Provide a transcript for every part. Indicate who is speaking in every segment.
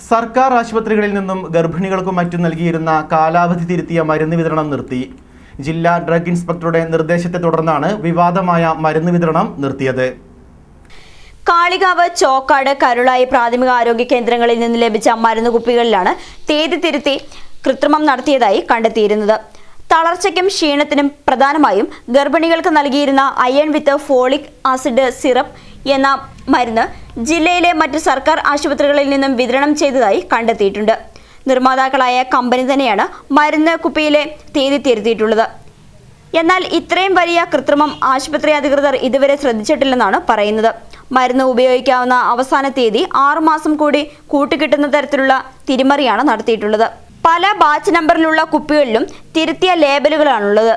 Speaker 1: സർക്കാർ ആശുപത്രികളിൽ നിന്നും ഗർഭിണികൾക്കും മറ്റും നൽകിയിരുന്ന കാലാവധി തിരുത്തിയ മരുന്ന് വിതരണം നിർത്തി. ജില്ലാ ഡ്രഗ് ഇൻസ്പെക്ടറുടെ നിർദ്ദേശത്തെ തുടർന്നാണ് വിവാദമായ മരുന്ന് വിതരണം നിർത്തിയത്.
Speaker 2: കാളികാവ്, ചോക്കാട്, കരുളായി പ്രാഥമിക ആരോഗ്യ കേന്ദ്രങ്ങളിൽ നിന്ന് ലഭിച്ച മരുന്ന് കുപ്പികളിലാണ് തീയതി തിരുത്തി കൃത്രിമം നടത്തിയതായി കണ്ടെത്തിയിരുന്നത്. തളർച്ചയ്ക്കും ക്ഷീണത്തിനും പ്രധാനമായും ഗർഭിണികൾക്ക് നൽകിയിരുന്ന അയൺ വിത്ത് ഫോളിക് ആസിഡ് സിറപ്പ് എന്ന മരുന്ന് ജില്ലയിലെ മറ്റ് സർക്കാർ ആശുപത്രികളിൽ നിന്നും വിതരണം ചെയ്തതായി കണ്ടെത്തിയിട്ടുണ്ട്. നിർമ്മാതാക്കളായ കമ്പനി തന്നെയാണ് മരുന്ന് കുപ്പിയിലെ തീയതി തിരുത്തിയിട്ടുള്ളത്. എന്നാൽ ഇത്രയും വലിയ കൃത്രിമം ആശുപത്രി അധികൃതർ ഇതുവരെ ശ്രദ്ധിച്ചിട്ടില്ലെന്നാണ് പറയുന്നത്. മരുന്ന് ഉപയോഗിക്കാവുന്ന അവസാന തീയതി 6 മാസം കൂടി കൂട്ടിക്കിട്ടുന്ന തരത്തിലുള്ള തിരിമറിയാണ് നടത്തിയിട്ടുള്ളത്. പല ബാച്ച് നമ്പറിലുള്ള കുപ്പികളിലും തിരുത്തിയ ലേബലുകളാണുള്ളത്.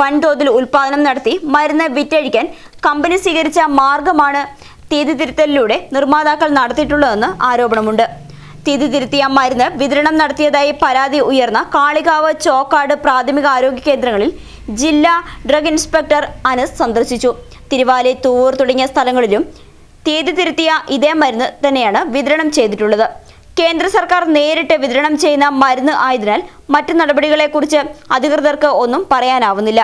Speaker 2: വൻതോതിൽ ഉൽപാദനം നടത്തി മരുന്ന് വിറ്റഴിക്കാൻ കമ്പനി സ്വീകരിച്ച മാർഗമാണ് തീയതി തിരുത്തലിലൂടെ നിർമ്മാതാക്കൾ നടത്തിയിട്ടുള്ളതെന്ന് ആരോപണമുണ്ട്. തീയതി തിരുത്തിയ മരുന്ന് വിതരണം നടത്തിയതായി പരാതി ഉയർന്ന കാളികാവ്, ചോക്കാട് പ്രാഥമിക ആരോഗ്യ കേന്ദ്രങ്ങളിൽ ജില്ലാ ഡ്രഗ് ഇൻസ്പെക്ടർ അനസ് സന്ദർശിച്ചു. തിരുവാലി, തൂവൂർ തുടങ്ങിയ സ്ഥലങ്ങളിലും തീയതി തിരുത്തിയ ഇതേ മരുന്ന് തന്നെയാണ് വിതരണം ചെയ്തിട്ടുള്ളത്. കേന്ദ്ര സർക്കാർ നേരിട്ട് വിതരണം ചെയ്യുന്ന മരുന്ന് ആയതിനാൽ മറ്റു നടപടികളെക്കുറിച്ച് അധികൃതർക്ക് ഒന്നും പറയാനാവുന്നില്ല.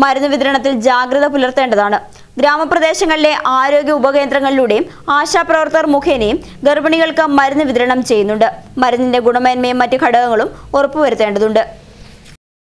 Speaker 2: മരുന്ന് വിതരണത്തിൽ ജാഗ്രത പുലർത്തേണ്ടതാണ്. ഗ്രാമപ്രദേശങ്ങളിലെ ആരോഗ്യ ഉപകേന്ദ്രങ്ങളിലൂടെയും ആശാപ്രവർത്തകർ മുഖേനയും ഗർഭിണികൾക്ക് മരുന്ന് വിതരണം ചെയ്യുന്നുണ്ട്. മരുന്നിന്റെ ഗുണമേന്മയും മറ്റു ഘടകങ്ങളും ഉറപ്പുവരുത്തേണ്ടതുണ്ട്.